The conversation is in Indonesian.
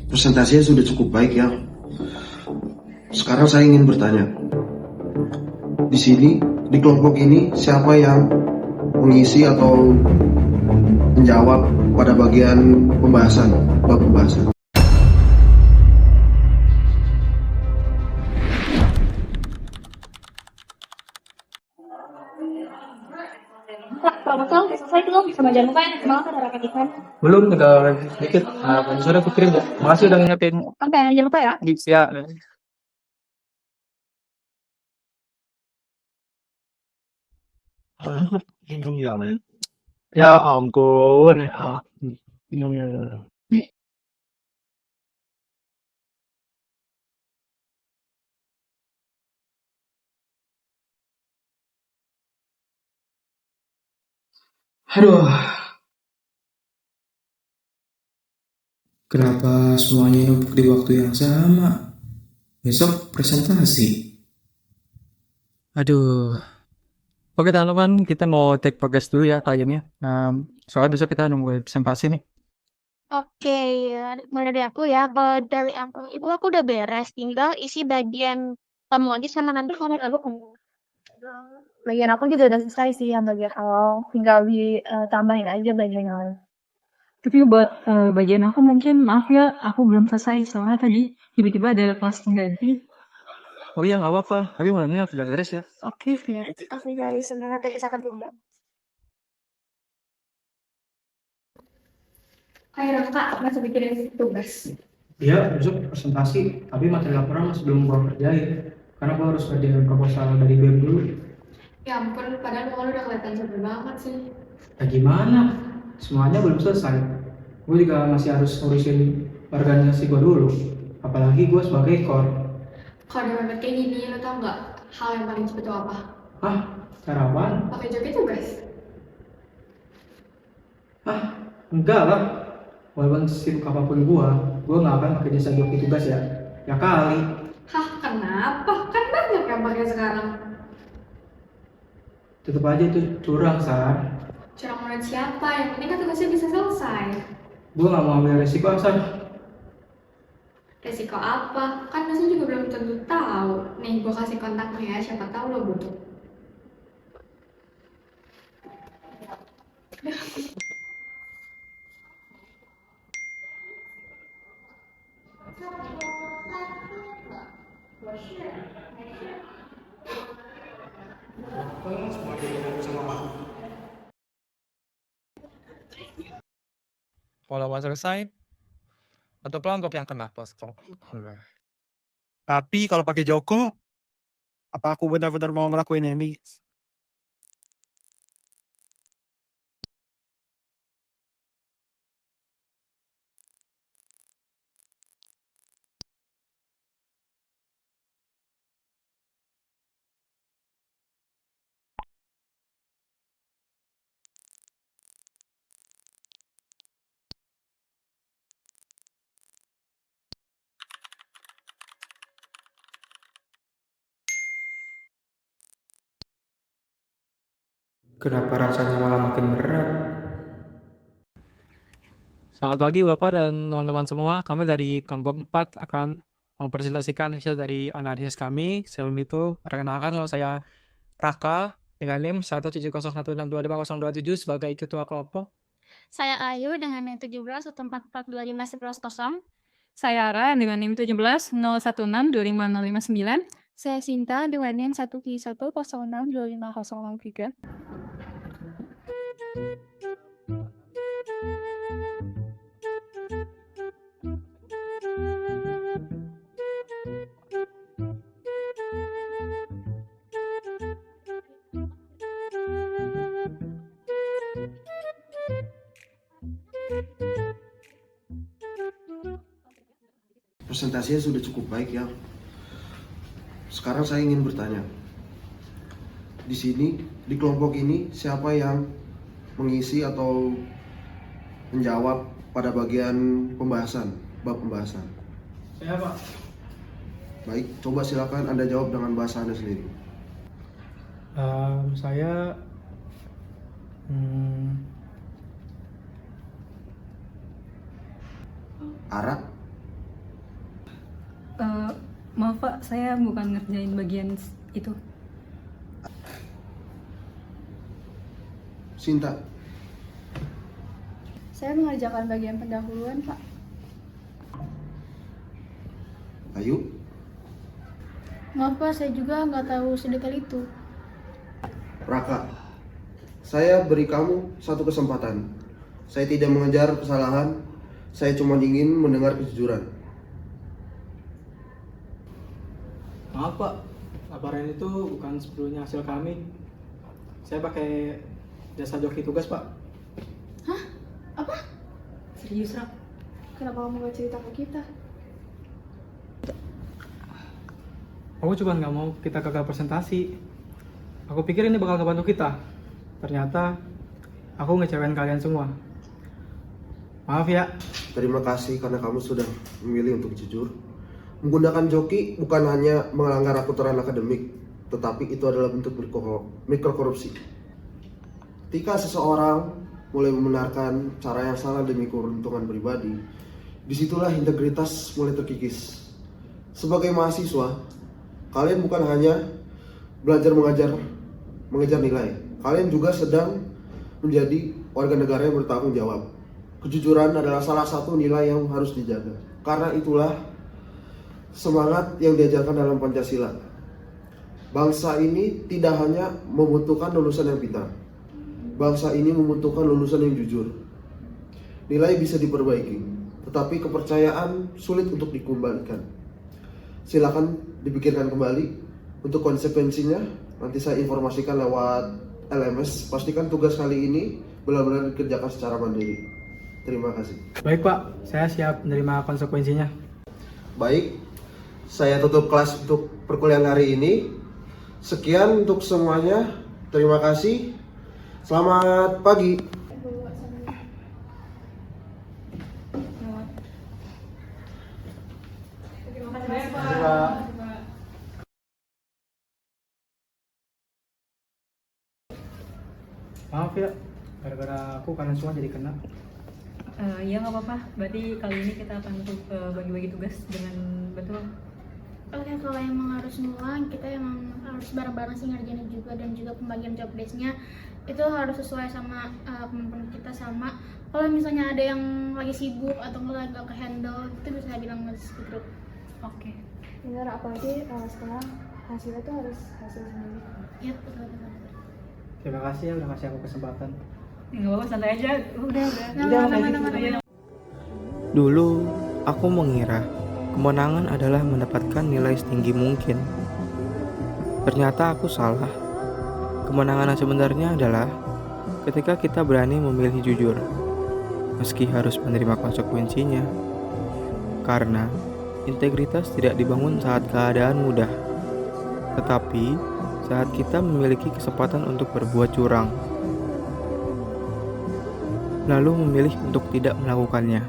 Presentasinya sudah cukup baik ya. Sekarang saya ingin bertanya, di sini, di kelompok ini, siapa yang mengisi atau menjawab pada bagian pembahasan, bab pembahasan? Kak, kalau betul selesai belum sama jangan lupa ya nanti malam ada rapat event. Belum, tinggal sedikit. Sudah aku kirim ya. Makasih udah ngingetin. Oke, jangan lupa ya. Gigs ya. Ya ampun. Ya. Aduh, kenapa semuanya numpuk di waktu yang sama? Besok presentasi. Aduh. Oke teman-teman, kita mau take progress dulu ya kliennya. Soalnya besok kita nunggu presentasi nih. Oke, ya. Mulai dari aku ya. Kalau dari aku udah beres. Tinggal isi bagian kamu aja sama nanti komen aku kamu. Bagian aku juga udah selesai sih yang bagian awal. Tinggal ditambahin aja bagian awal. Tapi buat bagian aku mungkin maaf ya, aku belum selesai soalnya tadi tiba-tiba ada kelas pengganti. Oh iya nggak apa-apa, tapi malamnya sudah beres ya. Oke, ya. Oke guys, sebenarnya nanti bisa ketemu. Ayo dong kak, masih bikin tugas. Iya, besok presentasi, tapi materi laporan masih belum gua kerjain. Karena gua harus kerjain proposal dari BEM dulu. Ya ampun, padahal kamu udah kelihatan capek banget sih. Ya gimana? Semuanya belum selesai. Gue juga masih harus ngurusin organisasi gue dulu. Apalagi gue sebagai core. Kalau udah mepet kayak gini, lo tau nggak hal yang paling cepet itu apa? Hah? Cara apaan? Pakai joki tugas. Hah? Enggak lah. Walaupun sibuk apapun gue nggak akan pakai jasa joki tugas ya. Ya kali. Hah, kenapa? Kan banyak yang pakai sekarang. Tetep aja itu curang, Sar. Curang menurut siapa? Yang penting kan tugasnya bisa selesai. Gue nggak mau ambil resiko, Sar. Resiko apa? Kan masih juga belum tentu tahu. Nih, gue kasih kontaknya ya, siapa tahu lo butuh. Kalau mau selesai, atau pelan yang kena posko. Tapi kalau pakai Joko, apa aku benar-benar mau ngelakuin ini? Kenapa rasanya malah makin berat? Selamat pagi Bapak dan teman-teman semua. Kami dari kelompok 4 akan mempresentasikan hasil dari analisis kami. Sebelum itu, perkenalkan kalau saya Raka dengan NIM 170162527 sebagai ketua kelompok. Saya Ayu dengan NIM 17144251. Saya Ara dengan NIM 170160162509. Saya Sinta dengan NIM 1Q1062503. Presentasinya sudah cukup baik ya. Sekarang saya ingin bertanya, di sini, di kelompok ini, siapa yang mengisi atau menjawab pada bagian pembahasan, bab pembahasan? Saya Pak. Baik, coba silakan Anda jawab dengan bahasa Anda sendiri. Saya Ara, Maaf Pak, saya bukan ngerjain bagian itu. Sinta, Saya mengerjakan bagian pendahuluan, Pak. Ayu, Maaf, Pak, saya juga nggak tahu sedetail itu. Raka, saya beri kamu satu kesempatan. Saya tidak mengejar kesalahan, saya cuma ingin mendengar kejujuran. Maaf Pak, laporan itu bukan sepenuhnya hasil kami. Saya pakai jasa joki tugas Pak. Apa? Serius, Rak? Kenapa kamu nggak cerita ke kita? Aku cuma nggak mau kita gagal presentasi. Aku pikir ini bakal ngebantu kita. Ternyata aku ngecewain kalian semua. Maaf ya. Terima kasih karena kamu sudah memilih untuk jujur. Menggunakan joki bukan hanya melanggar aturan akademik, tetapi itu adalah bentuk mikrokorupsi. Ketika seseorang mulai membenarkan cara yang salah demi keuntungan pribadi, disitulah integritas mulai terkikis. Sebagai mahasiswa, kalian bukan hanya belajar mengejar nilai, kalian juga sedang menjadi warga negara yang bertanggung jawab. Kejujuran adalah salah satu nilai yang harus dijaga. Karena itulah semangat yang diajarkan dalam Pancasila. Bangsa ini tidak hanya membutuhkan lulusan yang pintar. Bangsa ini membutuhkan lulusan yang jujur. Nilai bisa diperbaiki, tetapi kepercayaan sulit untuk dikembalikan. Silakan dipikirkan kembali untuk konsekuensinya. Nanti saya informasikan lewat LMS. Pastikan tugas kali ini benar-benar dikerjakan secara mandiri. Terima kasih. Baik Pak, saya siap menerima konsekuensinya. Baik, saya tutup kelas untuk perkuliahan hari ini. Sekian untuk semuanya. Terima kasih. Selamat pagi. Terima kasih, Pak. Terima kasih, Pak. Maaf ya, gara-gara aku kalian semua jadi kena. Ya nggak apa-apa. Berarti kali ini kita akan bagi-bagi tugas dengan betul. Oke, kalau emang harus ngulang, kita emang harus bareng-bareng sih ngerjainnya juga, dan juga pembagian job desk-nya itu harus sesuai sama kemampuan kita. Sama kalau misalnya ada yang lagi sibuk atau nggak ke handle, itu bisa bilang ke grup. Oke. Bener, apalagi sekarang hasilnya tuh harus hasil sendiri. Iya, betul. Terima kasih ya udah kasih aku kesempatan. Nggak apa-apa, santai aja. Udah. Nama-nama. Dulu, aku mengira kemenangan adalah mendapatkan nilai setinggi mungkin. Ternyata aku salah. Kemenangan yang sebenarnya adalah ketika kita berani memilih jujur, meski harus menerima konsekuensinya. Karena integritas tidak dibangun saat keadaan mudah, tetapi saat kita memiliki kesempatan untuk berbuat curang, lalu memilih untuk tidak melakukannya.